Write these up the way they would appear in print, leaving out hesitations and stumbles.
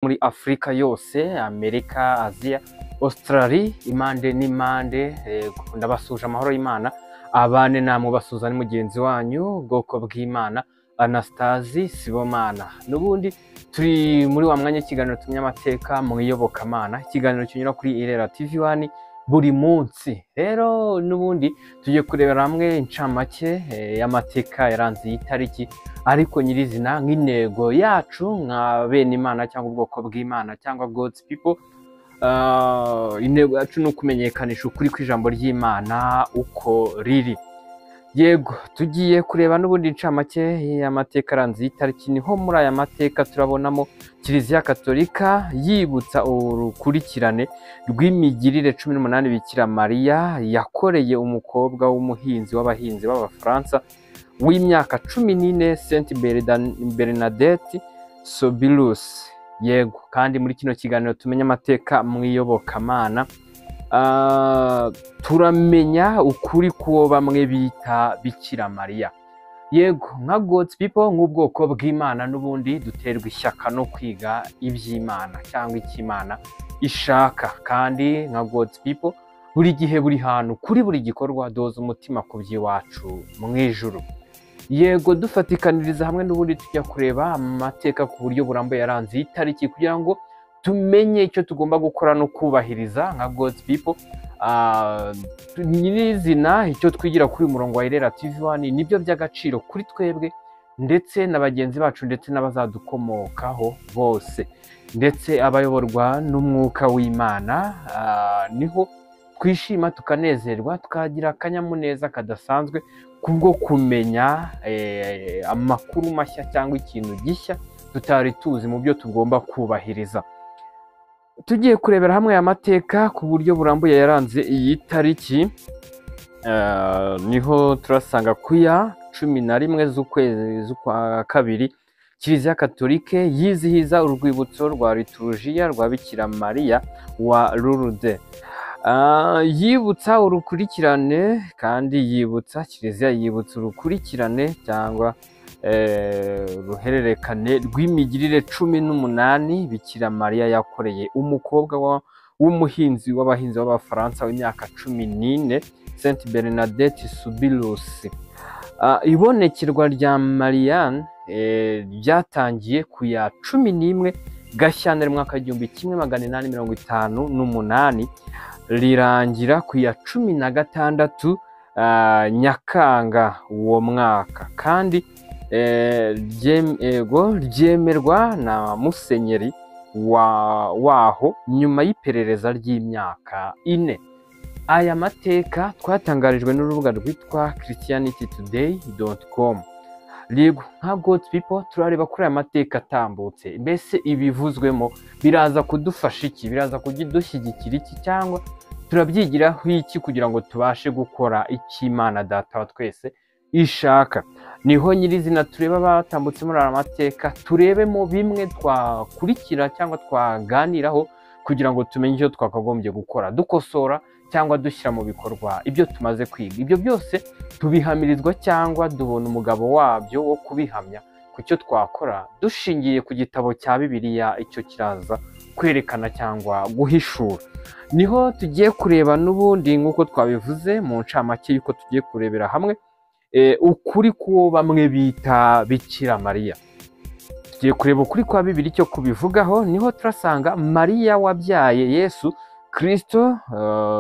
muri Afrika yose, Amerika, Aziya, Australia, impande n'impande. Ndabasuje amahoro y'Imana abane namwe, basuza ni mugenzi wanyu ubwoko bw'Imana Anastasie Sibomana. Nubundi turi muri wa mwanya ikiganiro tumenya amateka mu iyobokamana, ikiganiro kinyura kuri Irera TV1 buri munsi. Rero nubundi tugiye kurebera hamwe incamake y'amateka yaranze itariki, ariko nyirizina nk'intego yacu nka bene Imana cyangwa ubwoko bw'Imana cyangwa God's people. Intego yacu ni ukumenyekanisha ukuri kw'ijambo ry'Imana uko riri. Yego, tugiye kureba n'ubundi incamake y'amateka aranze itariki. Niho muri aya mateka turabonamo Kiliziya Katolika yibutsa urukurikirane rw'imigirire 18 Bikira Mariya yakoreye umukobwa w'umuhinzi w'abahinzi b'Abafaransa w'imyaka 14, Sainte Bernadette Soubirous. Yego, kandi muri kino kiganiro tumenya amateka mu iyobokamana, turamenya ukuri kuwo bamwe bita Bikira Mariya. Yego, nka God's people, nk'ubwoko bw'Imana n'ubundi duterwa ishyaka no kwiga iby'Imana cyangwa icy'Imana ishaka, kandi nka God's people buri gihe buri hantu kuri buri gikorwa doza umutima ku by'iwacu mu ijuru. Yego, dufatikaniriza hamwe n'ubundi tujya kureba amateka ku buryo burambuye yaranze itariki kugira ngo tumenye icyo tugomba gukora no kubahiriza nka God's people. Nyirizina icyo twigira kuri uyu murongo wa Irera TV1 nibyo by'agaciro kuri twebwe ndetse na bagenzi bacu ndetse n'abazadukomokaho bose, ndetse abayoborwa n'umwuka w'Imana. Niho twishima tukanezerwa tukagira akanyamuneza kadasanzwe kubwo kumenya amakuru mashya cyangwa ikintu gishya tutari tuzi mu byo tugomba kubahiriza. Tugiye kurebera hamwe amateka ku buryo burambuye yaranze iyi tariki. Niho turasanga ku ya 11 z'ukwezi kwa kabiri Kiliziya Katolike yizihiza urwibutso rwa liturujia rwa Bikira Mariya wa Lourdes. Yibutsa urukurikirane, kandi yibutsa Kiliziya yibutsa urukurikirane cyangwa ruhererekane rw'imigirire 18 Bikira Mariya yakoreye umukobwa w'umuhinzi w'abahinzi b'Abafaransa w'imyaka 14, Sainte Bernadette Soubirous. Ibonekerwa rya Marianne ryatangiye ku ya 11 Gashyantare mwaka 1858 rirangira ku ya 16 Nyakanga uwo mwaka, kandi ryemerwa na musenyeri waho nyuma y'iperereza ry'imyaka 4. Aya mateka twatangarijwe n'urubuga rwitwa christianitytoday.com. Yego, nka God's people turareba kuri aya mateka atambutse, mbese ibivuzwemo biraza kudufasha iki, biraza kudushyigikira iki, cyangwa turabyigiraho iki kugira ngo tubashe gukora icyo Imana Data wa twese ishaka. Niho nyirizina tureba batambutse muri aya mateka, turebemo bimwe twakurikira cyangwa twaganiraho kugira ngo tumenye icyo twakagombye gukora, dukosora cyangwa dushyira mu bikorwa ibyo tumaze kwiga. Ibyo byose tubihamirizwa cyangwa dubona umugabo wabyo wo kubihamya ku cyo twakora dushingiye ku gitabo cya Bibiliya, icyo kiraza kwerekana cyangwa guhishura. Niho tugiye kureba n'ubundi nk'uko twabivuze mu ncamake y'uko tugiye kurebera hamwe ukuri kuwo bamwe bita Bikira Mariya. Tugiye kureba ukuri kwa Bibiliya icyo kubivugaho. Niho turasanga Mariya wabyaye Yesu Kristo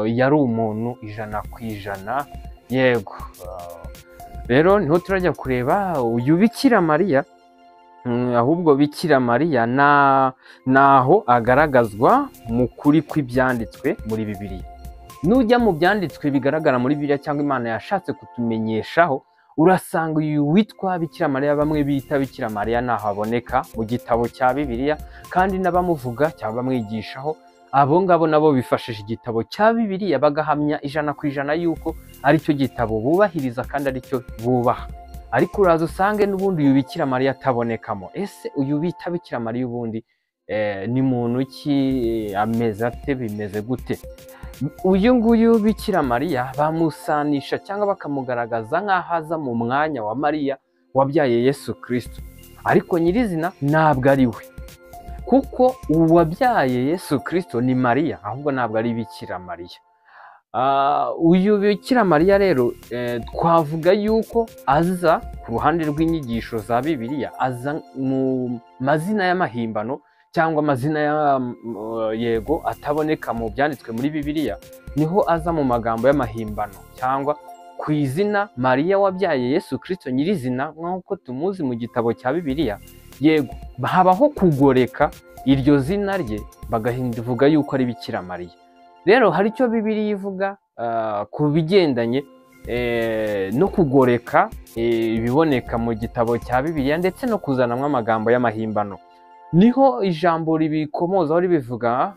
yari umuntu 100%. Yego, rero niho turajya kureba uyu Bikira Mariya. Ahubwo Bikira Mariya naho agaragazwa mu kuri kw'ibyanditswe muri Bibiliya. Nujya mu byanditswe bigaragara muri Bibiliya cyangwa Imana yashatse kutumenyeshaho, urasanga uyu witwa Bikira Mariya bamwe bita Bikira Mariya naho aboneka mu gitabo cya Bibiliya, kandi n'abamuvuga cyangwa bamwigishaho abo ngabo nabo bifashisha igitabo cya Bibiliya bagahamya 100% yuko ari cyo gitabo bubahiriza kandi ari cyo bubaha. Ariko uraza usange n'ubundi uyu Bikira Mariya atabonekamo. Ese uyu bita Bikira Mariya ubundi ni muntu ki, ameze ate, bimeze gute? Uyu nguyu Bikira Mariya bamusanisha cyangwa bakamugaragaza nk'aho aza mu mwanya wa Mariya wabyaye Yesu Kristo, ariko nyirizina ntabwo ari we. kuko uwabyaye Yesu Kristo ni Mariya, ahubwo ntabwo ari Bikira Mariya. Uyu Bikira Mariya rero twavuga yuko aza ku ruhande rw'inyigisho za Bibiliya, aza mu mazina y'amahimbano cyangwa amazina yego ataboneka mu byanditswe muri Bibiliya, niho aza mu magambo y'amahimbano cyangwa ku izina Mariya wabyaye Yesu Kristo nyirizina nk'uko tumuzi mu gitabo cya Bibiliya. Yego habaho kugoreka iryo zina rye bagahinduvuga yuko ari Bikira Mariya. Rero hari icyo Bibiliya ivuga ku bigendanye no kugoreka ibiboneka mu gitabo cya Bibiliya ndetse no kuzanamo amagambo y'amahimbano. Niho ijambo ribikomozaho ribivuga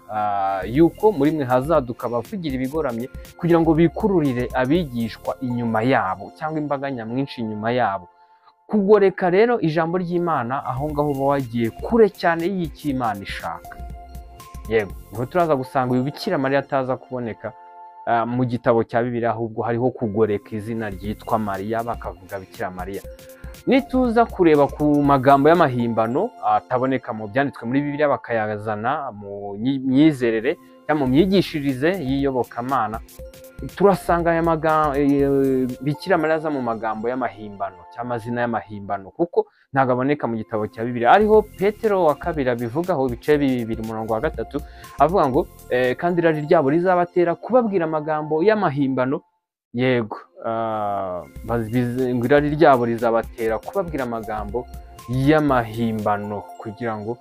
yuko muri mwe hazaduka abavugira ibigoramye kugira ngo bikururire abigishwa inyuma yabo cyangwa imbaga nyamwinshi inyuma yabo. Kugoreka rero ijambo ry'Imana aho ngaho uba wagiye kure cyane y'icyo Imana ishaka. Yego niho turaza gusanga uyu Bikira Mariya ataza kuboneka mu gitabo cya Bibiliya, ahubwo hariho kugoreka izina ryitwa Mariya bakavuga Bikira Mariya. Nituza kureba ku magambo y'amahimbano ataboneka mu byanditswe muri Bibiliya bakayazana mu myizerere cyangwa mu myigishirize y'iyobokamana, turasanga aya magambo Bikira Mariya aza mu magambo y'amahimbano cyangwa amazina y'amahimbano kuko ntabwo aboneka mu gitabo cya Bibiliya. Ariho Petero wa kabiri abivugaho ibice 2:3 avuga ngo kandi irari ryabo rizabatera kubabwira amagambo y'amahimbano. Yego irari ryabo rizabatera kubabwira amagambo y'amahimbano kugira ngo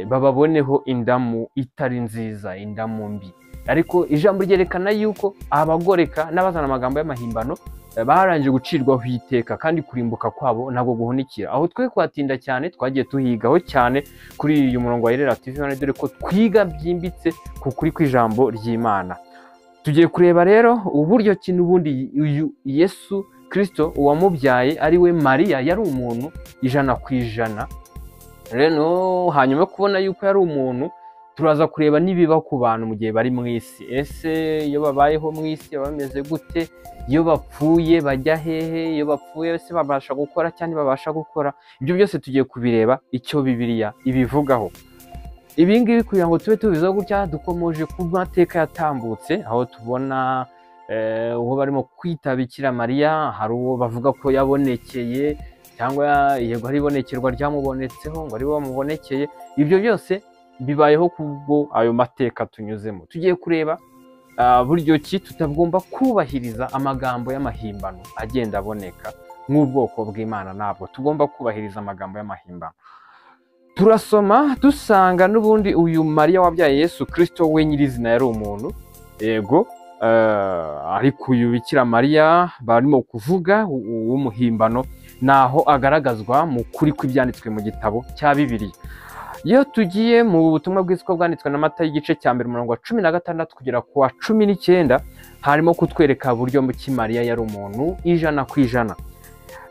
bababoneho indamu itari nziza, indamu mbi. Ariko ijambo ryerekana yuko abagoreka n'abazana amagambo y'amahimbano barangije gucirwaho iteka kandi kurimbuka kwabo ntabwo guhunikira. Aho twe kwatinda cyane twagiye tuhigaho cyane kuri uyu murongo wa Irera TV, dore ko twiga byimbitse ku kuri kw'ijambo ry'Imana. Tugiye kureba rero uburyo ki n'ubundi uyu Yesu Kristo uwamubyaye ari we Mariya yari umuntu 100%. Rero hanyuma yo kubona yuko yari umuntu, turaza kureba nibiba ku bantu mu gihe bari mu isi. Ese iyo babayeho mu isi bameze gute? Iyo bapfuye bajya hehe? Iyo bapfuye se babasha gukora cyangwa babasha gukora? Ibyo byose tugiye kubireba icyo Bibiliya ibivugaho. Ibi ngibi kugira ngo tube tubizo gutya dukomoje ku mateka yatambutse, aho tubona uwo barimo kwita Bikira Mariya, hari uwo bavuga ko yabonekeye cyangwa yego hari ibonekerwa ryamubonetseho ngo ari bo mubonekeye. Ibyo byose bibayeho kubwo ayo mateka tunyuzemo. Tugiye kureba buryo ki tutagomba kubahiriza amagambo y'amahimbano agenda aboneka nk'ubwoko bw'Imana. Ntabwo tugomba kubahiriza amagambo y'amahimbano. Turasoma dusanga n'ubundi uyu Mariya wabyaye Yesu Kristo we nyirizina yari umuntu. Yego ariko uyu Bikira Mariya barimo kuvuga w'umuhimbano naho agaragazwa mu kuri kw'ibyanditswe mu gitabo cya Bibiliya. Iyo tugiye mu butumwa bw'isiko bwanditswe na Matayo igice cya mbere umurongo wa 16 kugera ku wa 19 harimo kutwereka buryo ki Mariya yari umuntu 100%.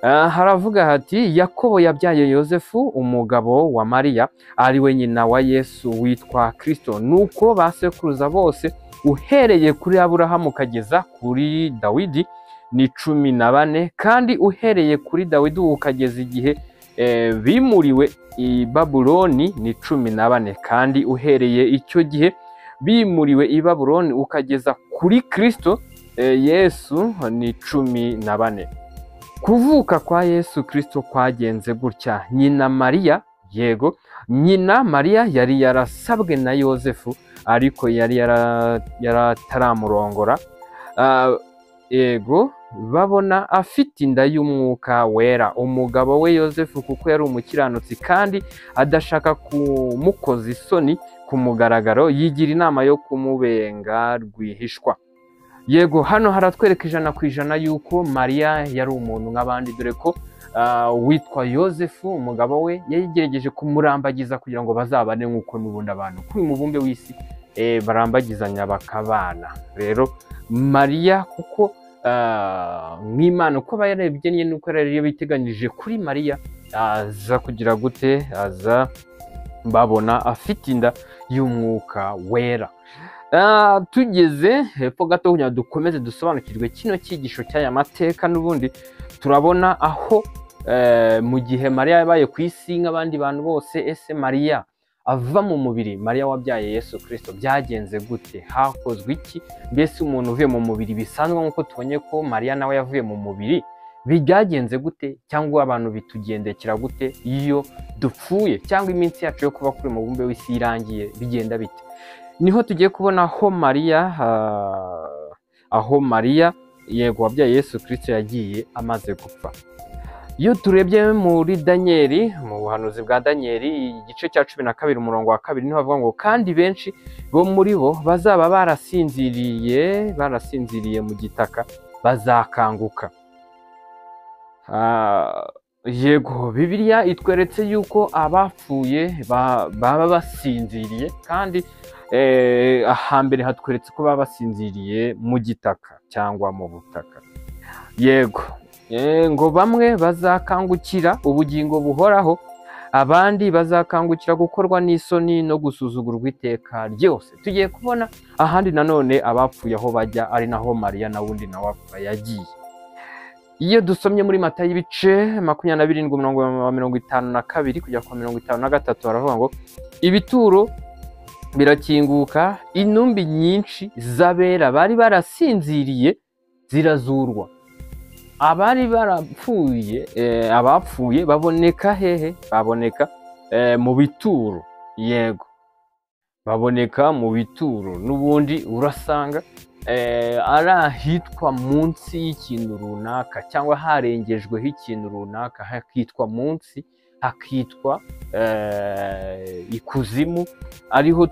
Haravuga hati Yakobo yabyaye Yosefu umugabo wa Mariya ari we nyina wa Yesu witwa Kristo. Nuko basekuruza bose uhereye kuri Aburahamu kageza kuri Dawidi ni 14, kandi uhereye kuri Dawidi ukageza igihe bimuriwe i Babuloni ni 14, kandi uhereye icyo gihe bimuriwe i Babuloni ukageza kuri Kristo Yesu ni 14. Kuvuka kwa Yesu Kristo kwagenze gutya. Nyina Mariya, yego nyina Mariya yari yarasabwe na Yosefu ariko yari yarataramurongora. Yego babona afite inda y'umwuka wera. Umugabo we Yosefu kuko yari umukiranutsi kandi adashaka kumukoza isoni ku mugaragaro, yigira inama yo kumubenga rwihishwa. Yego hano haratwereka 100% yuko Mariya yari umuntu nk'abandi, dore ko witwa Yosefu umugabo we yagerageje kumurambagiza kugira ngo bazabane nk'uko n'ubundi abantu kuri mubumbe w'isi barambagizanya bakabana. Rero Mariya kuko nk'Imana uko bayarebye nuko yari biteganyije kuri Mariya aza kugira gute, aza babona afite inda y'umwuka wera. Tugeze hepfo gato kugira dukomeze dusobanukirwe kino cyigisho cy'aya mateka, n'ubundi turabona aho mu gihe Mariya yabaye ku isi nk'abandi bantu bose, ese Mariya ava mu mubiri Mariya wabyaye Yesu Kristo byagenze gute, hakozwe iki? Mbese umuntu uvuye mu mubiri bisanzwe nk'uko tubonye ko Mariya nawe yavuye mu mubiri, byagenze gute cyangwa abantu bitugendekera gute iyo dupfuye cyangwa iminsi yacu yo kuba kuri mu mubumbe w'isi irangiye, bigenda bite? Niho tugiye kubona aho Mariya yego wabyaye Yesu Kristo yagiye amaze gupfa. Iyo turebye muri Daniyeli, mu buhanuzi bwa Daniyeli igice cya 12 umurongo wa 2 niho havuga ngo kandi benshi bo muri bo bazaba barasinziriye mu gitaka bazakanguka. Yego Bibiliya itweretse yuko abapfuye baba basinziriye, kandi ahambere hatweretse ko baba basinziriye mu gitaka cyangwa mu butaka. Yego ngo bamwe bazakangukira ubugingo buhoraho, abandi bazakangukira gukorwa n'isoni no gusuzugurwa iteka ryose. Tugiye kubona ahandi nanone abapfuye aho bajya, ari naho Mariya na wundi nawe yagiye. Iyo dusomye muri Matayo ibice 27 umurongo wa 52 kujya ku 53 baravuga ngo ibituro birakinguka, intumbi nyinshi z'abera bari barasinziriye zirazurwa. Abari barapfuye abapfuye baboneka hehe? Baboneka mu bituro. Yego baboneka mu bituro. N'ubundi urasanga ari ahitwa munsi y'ikintu runaka cyangwa harengejweho ikintu runaka, hakitwa munsi, hakitwa ikuzimu. Ariho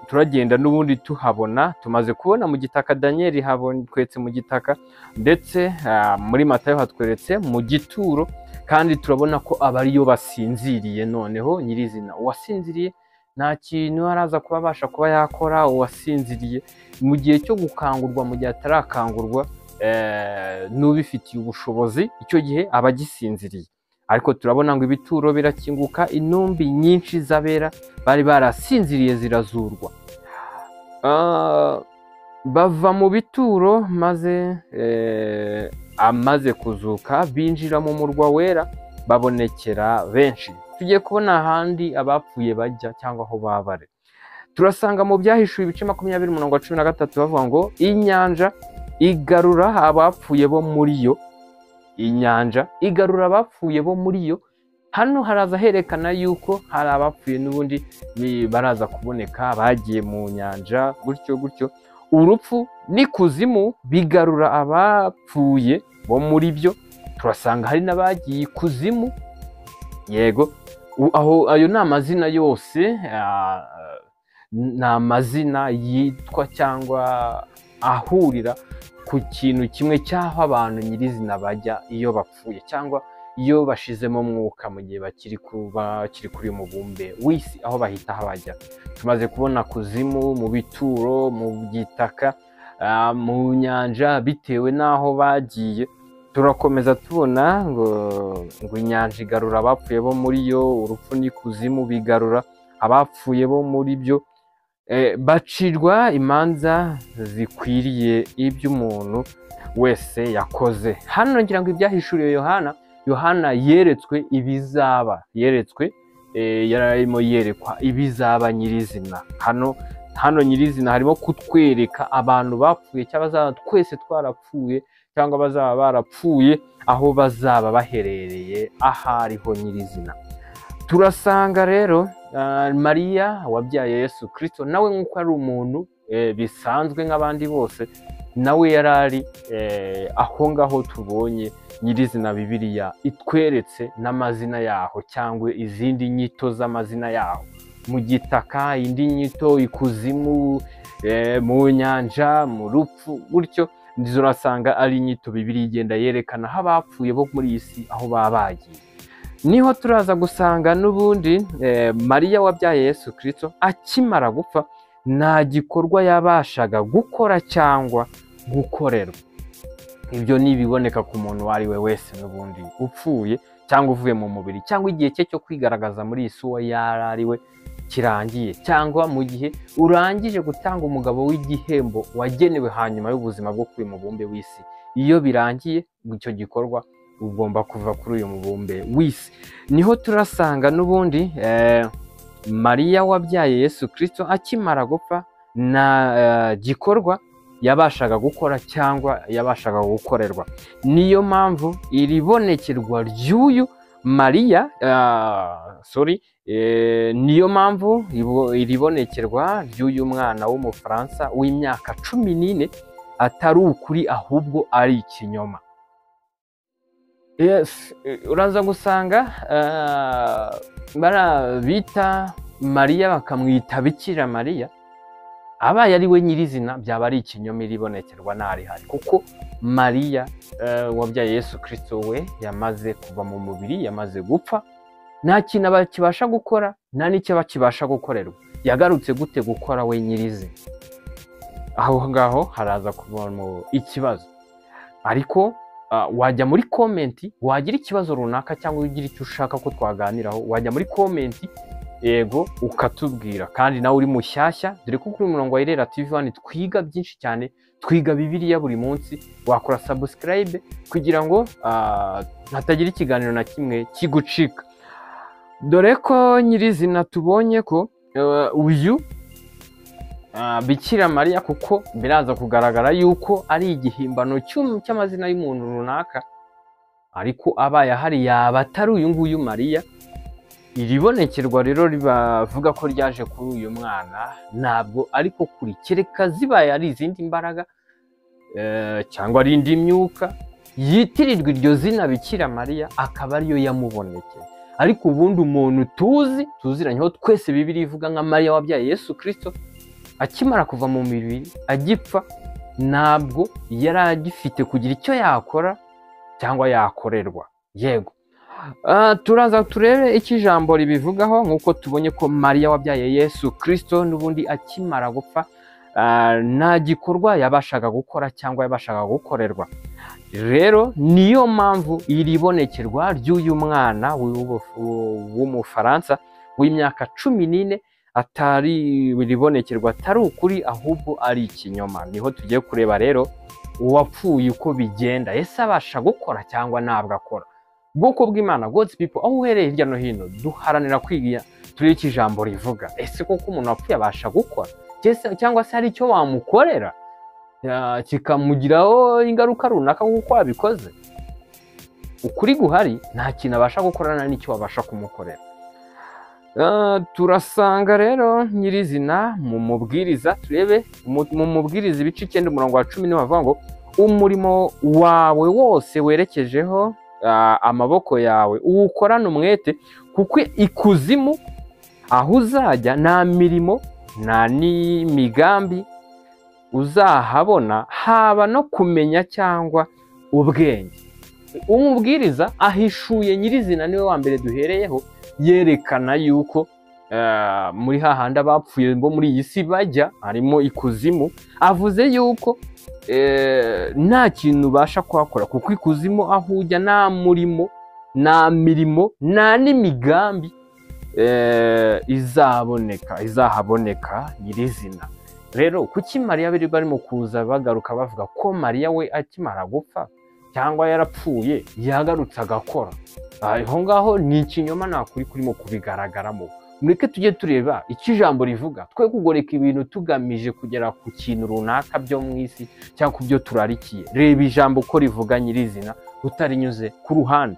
turagenda n'ubundi tuhabona, tumaze kubona mu gitaka. Daniyeli hatweretse mu gitaka, ndetse muri Matayo hatweretse mu gituro, kandi turabona ko abariyo basinziriye. Noneho nyirizina uwasinziriye nta kintu araza kuba abasha kuba yakora. Uwasinziriye mu gihe cyo gukangurwa, mu gihe atarakangurwa n'ubifitiye ubushobozi, icyo gihe aba agisinziriye. Ariko turabona ngo ibituro birakinguka, intumbi nyinshi z'abera bari barasinziriye zirazurwa. Bava mu bituro maze amaze kuzuka binjira mu murwa wera, babonekera benshi. Tugiye kubona ahandi abapfuye bajya cyangwa aho babare. Turasanga mu Byahishuwe ibice 20 umurongo wa 13 bavuga ngo inyanja igarura abapfuye bo muri yo. Inyanja igarura abapfuye bo muri yo. Hano haraza herekana yuko hari abapfuye n'ubundi baraza kuboneka bagiye mu nyanja, gutyo gutyo. Urupfu n'ikuzimu bigarura abapfuye bo muri byo. Turasanga hari n'abagiye ikuzimu. Yego aho ayo ni amazina yose, ni amazina yitwa cyangwa ahurira ku kintu kimwe cy'aho abantu nyirizina bajya iyo bapfuye, cyangwa iyo bashizemo mwuka mu gihe bakiri kuri mubumbe w'isi, aho bahita habajya. Tumaze kubona kuzimu, mu bituro, mu gitaka, mu nyanja, bitewe n'aho bagiye. Turakomeza tubona ngo inyanja igarura abapfuye bo muri yo, urupfu n'ikuzimu bigarura abapfuye bo muri byo. Bacirwa imanza zikwiriye iby'umuntu wese yakoze. Hano ngira ngo ibyahishuriwe Yohana yeretswe ibizaba, yararimo yerekwa ibizaba nyirizina. Hano nyirizina harimo kutwereka abantu bapfuye, cyangwa twese twarapfuye, cyangwa bazaba barapfuye, aho bazaba baherereye ahariho nyirizina. Turasanga rero Mariya wabyaye Yesu Kristo nawe nk'uko ari umuntu bisanzwe nk'abandi bose, nawe yarari aho ngaho tubonye nyirizina. Bibiliya itweretse n'amazina yaho cyangwa izindi nyito z'amazina yaho: mu gitaka, indi nyito ikuzimu, mu nyanja, mu rupfu, gutyo. Ndizo urasanga ari inyito Bibiliya igenda yerekana aho abapfuye bo muri iyi si aho baba bagiye. Niho turaza gusanga n'ubundi Mariya wabyaye Yesu Kristo akimara gupfa nta gikorwa yabashaga gukora cyangwa gukorerwa. Ibyo nibiboneka ku muntu uwo ari we wese n'ubundi upfuye cyangwa uvuye mu mubiri, cyangwa igihe cye cyo kwigaragaza muri iyi si uwo yari ari we kirangiye, cyangwa mu gihe urangije gutanga umugabo w'igihembo wagenewe hanyuma y'ubuzima bwo kuri mubumbe w'isi. Iyo birangiye icyo gikorwa ugomba kuva kuri uyu mubumbe w'isi. Niho turasanga n'ubundi Mariya wabyaye Yesu Kristo akimara gupfa nta gikorwa yabashaga gukora cyangwa yabashaga gukorerwa. Niyo mpamvu iri bonekerwa ry'uyu Mariya niyo mpamvu iri bonekerwa ry'uyu mwana w'umufaransa w'imyaka 14 atari ukuri ahubwo ari ikinyoma. Uraza gusanga bita Mariya bakamwita Bikira Mariya, abaye ari we nyirizina byaba ari ikinyoma iribonekerwa narihari, kuko Mariya wabyaye Yesu Kristo we yamaze kuva mu mubiri, yamaze gupfa, nta kintu bakibasha gukora, nta n'icyo bakibasha gukorerwa. Yagarutse gute gukora we nyirizina? Aho ngaho haraza kubamo ikibazo. Ariko wajya muri komenti, wagira ikibazo runaka cyangwa ugira icyo ushaka ko twaganiraho, wajya muri komenti yego ukatubwira. Kandi nawe uri mushyashya, dore ko kuri murongo wa Irera TV One twiga byinshi cyane, twiga Bibiliya buri munsi, wakora subscribe kugira ngo hatagira ikiganiro na kimwe kigucika. Dore ko nyirizina tubonye ko uyu Bikira Mariya, kuko biraza kugaragara yuko ari igihimbano cy'amazina y'umuntu runaka, ariko abaye ahari yaba atari uyu nguyu Mariya. Iri bonekerwa rero ribavuga ko ryaje kuri uyu mwana ntabwo ariko kuri, kereka zibaye ari izindi mbaraga cyangwa ari indi myuka yitirirwa iryo zina Bikira Mariya akaba ariyo yamubonekeye. Ariko ubundi umuntu tuziranyeho twese Bibiliya ivuga nka Mariya wabyaye Yesu Kristo akimara kuva mu mibiri agipfa, ntabwo yari agifite kugira icyo yakora cyangwa yakorerwa. Yego, turaza turebe icyo ijambo ribivugaho. nk'uko tubonye ko Mariya wabyaye Yesu Kristo n'ubundi akimara gupfa nta gikorwa yabashaga gukora cyangwa yabashaga gukorerwa. Rero niyo mpamvu iri bonekerwa ry'uyu mwana w'umufaransa w'imyaka 14 atari ribonekerwa atari ukuri ahubwo ari ikinyoma. Niho tugiye kureba rero uwapfuye uko bigenda, ese abasha gukora cyangwa ntabwo akora. Bwoko bw'Imana, God's people, aho uhereye hirya no hino duharanira kwiga turi iki jambo rivuga. Ese koko umuntu wapfuye abasha gukora cyangwa se hari icyo wamukorera kikamugiraho ingaruka runaka kuko wabikoze? Ukuri guhari, nta kintu abasha gukora, nta n'icyo wabasha kumukorera. Turasanga rero nyirizina mu mubwiriza, turebe mu mubwiriza ibice 9 umurongo wa 10 niho bavuga ngo umurimo wawe wose werekejeho amaboko yawe uwukorane umwete, kuko ikuzimu aho uzajya nta mirimo nta n'imigambi uzahabona, haba no kumenya cyangwa ubwenge. Umubwiriza ahishuye nyirizina niwe wa mbere duhereyeho, yerekana yuko muri hahandi abapfuye bo muri iyi si bajya, harimo ikuzimu. Avuze yuko nta kintu ubasha kuhakora, kuko ikuzimu aho ujya nta murimo nta mirimo nta n'imigambi izahaboneka nyirizina. Rero kuki Mariya bari barimo kuza bagaruka bavuga ko Mariya we akimara gupfa cyangwa yarapfuye yagarutse agakora? Aho ngaho ni ikinyoma, nta kuri kurimo kubigaragaramo. Mureke tujye tureba icyo ijambo rivuga, twe kugoreka ibintu tugamije kugera ku kintu runaka byo mu isi cyangwa ku byo turarikiye. Reba ijambo ko rivuga nyirizina, utarinyuze ku ruhande.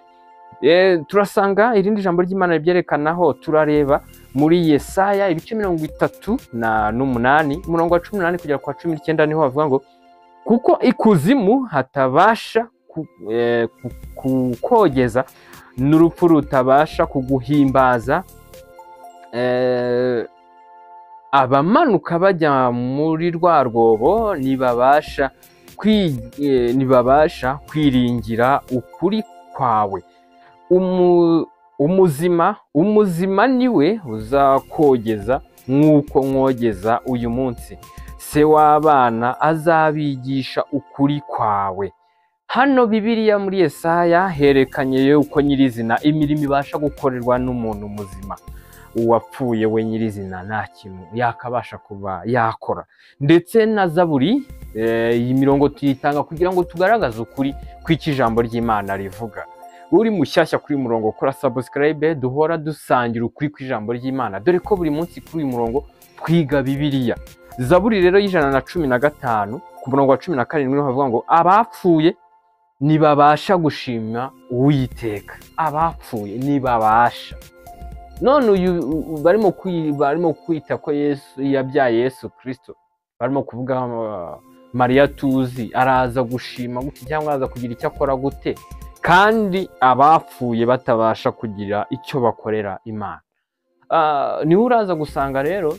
Turasanga irindi jambo ry'Imana ribyerekanaho. Turareba muri Yesaya ibice 38 umurongo wa 18 kugera kwa 19 niho bavuga ngo kuko ikuzimu hatabasha kukogeza n'urupfu rutabasha kuguhimbaza, abamanuka bajya muri rwa rwobo ntibabasha kwiringira ukuri kwawe. Umuzima niwe uzakogeza nk'uko mwogeza uyu munsi, se w'abana azabigisha ukuri kwawe. Hano Bibiliya muri Yesaya herekanye yuko nyirizina imirimo ibasha gukorerwa n'umuntu muzima. Uwapfuye we nyirizina nta kintu yakabasha kuba yakora. Ndetse na Zaburi iyi mirongo tuyitanga kugira ngo tugaragaze ukuri kw'iki jambo ry'Imana rivuga. uri mushyashya kuri uyu murongo, kora subscribe, duhora dusangira ukuri kw'ijambo ry'Imana, dore ko buri munsi kuri uyu murongo twiga Bibiliya. Zaburi rero y'115 ku murongo wa 17 niho havuga ngo abapfuye nibabasha gushima Uwiteka. Abapfuye nibabasha. None uyu barimo kwita ko Yesu yabyaye Yesu Kristo, barimo kuvuga Mariya tuzi araza gushima gute cyangwa araza kugira icyo akora gute kandi abapfuye batabasha kugira icyo bakorera Imana. Niwe uraza gusanga rero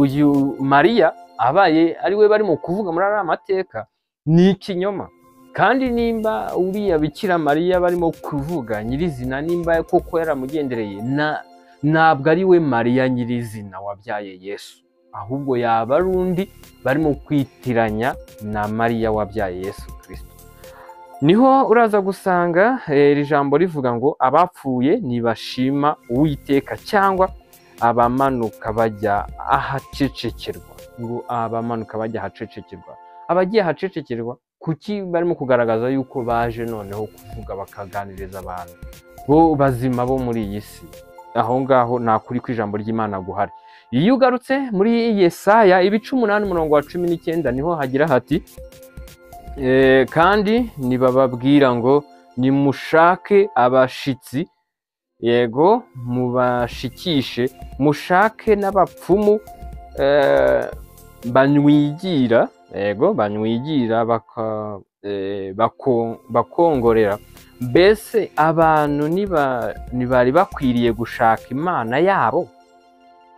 uyu Mariya abaye ari we barimo kuvuga muri aya mateka ni ikinyoma. Kandi nimba uriya Bikira Mariya barimo kuvuga nyirizina, nimba koko yaramugendereye, ntabwo ari we Mariya nyirizina wabyaye Yesu, ahubwo yaba ari undi barimo kwitiranya na Mariya wabyaye Yesu Kristo. Niho uraza gusanga iri jambo rivuga ngo abapfuye nibashima Uwiteka, cyangwa abamanuka bajya ahacecekerwa. Ngo abamanuka bajya ahacecekerwa, abagiye ahacecekerwa kuki barimo kugaragaza yuko baje noneho kuvuga bakaganiriza abantu bo bazima bo muri iyi si. Aho ngaho nta kuri kw'ijambo ry'Imana guhari. Iyo ugarutse muri Yesaya 8 umurongo wa 19 niho hagira hati kandi nibababwira ngo nimushake abashitsi, yego mubashikishe, mushake n'abapfumu banywigira, yego banywigira bakongorera. Mbese abantu ntibari bakwiriye gushaka Imana yabo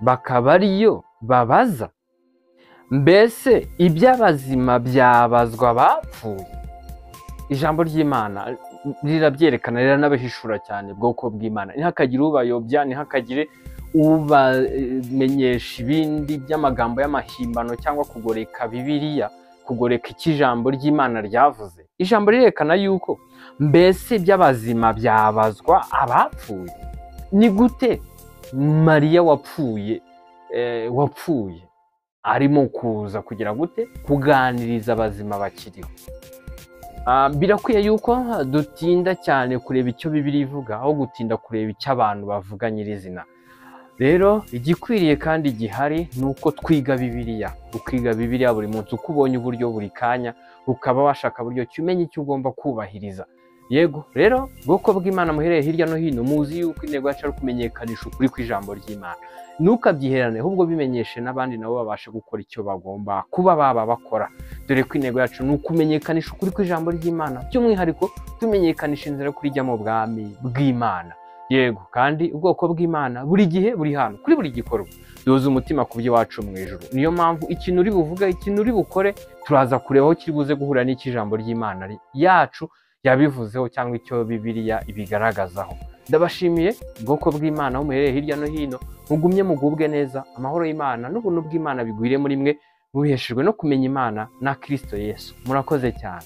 bakaba ariyo babaza? Mbese iby'abazima byabazwa abapfuye? Ijambo ry'Imana rirabyerekana, riranabihishura cyane bwoko bw'Imana. Ntihakagire ubayobya, ntihakagire ubamenyesha ibindi by'amagambo y'amahimbano cyangwa kugoreka Bibiliya, kugoreka icy'ijambo ry'Imana ryavuze. Ijambo rirerekana yuko mbese iby'abazima byabazwa abapfuye. Ni gute Mariya wapfuye arimo kuza kugira gute kuganiriza abazima bakiriho? Birakwiye yuko dutinda cyane kureba icyo Bibiliya ivuga aho gutinda kureba icyo abantu bavuga nyirizina. Rero igikwiriye kandi gihari ni uko twiga Bibiliya, ukiga Bibiliya buri munsi, uko ubonye uburyo buri kanya ukaba washaka buryo cyumenye icyo ugomba kubahiriza. Yego rero bwoko bw'Imana muhereye hirya no hino, muzi yuko intego yacu ari kumenyekanisha ukuri kw'ijambo ry'Imana. Ntukabyiherane, ahubwo bimenyeshe n'abandi nabo babasha gukora icyo bagomba kuba baba bakora, dore ko intego yacu ni ukumenyekanisha ukuri kw'ijambo ry'Imana, by'umwihariko tumenyekanisha inzira yo kurijyamo ubwami bw'Imana. Yego kandi ubwoko bw'Imana buri gihe buri hano kuri buri gikorwa duhuza umutima ku by'iwacu mu ijuru. Niyo mpamvu ikintu uri buvuga, ikintu uri bukore, turaza kureba aho kiri buze guhura n'ikijambo ry'Imana yacu yabivuzeho cyangwa icyo Bibiliya ibigaragazaho. Ndabashimiye ubwoko bw'Imana aho muhereye hirya no hino, mugumye mugubwe neza, amahoro y'Imana n'ubuntu bw'Imana bigwire muri mwe, mubiheshejwe no kumenya Imana na Kristo Yesu. Murakoze cyane.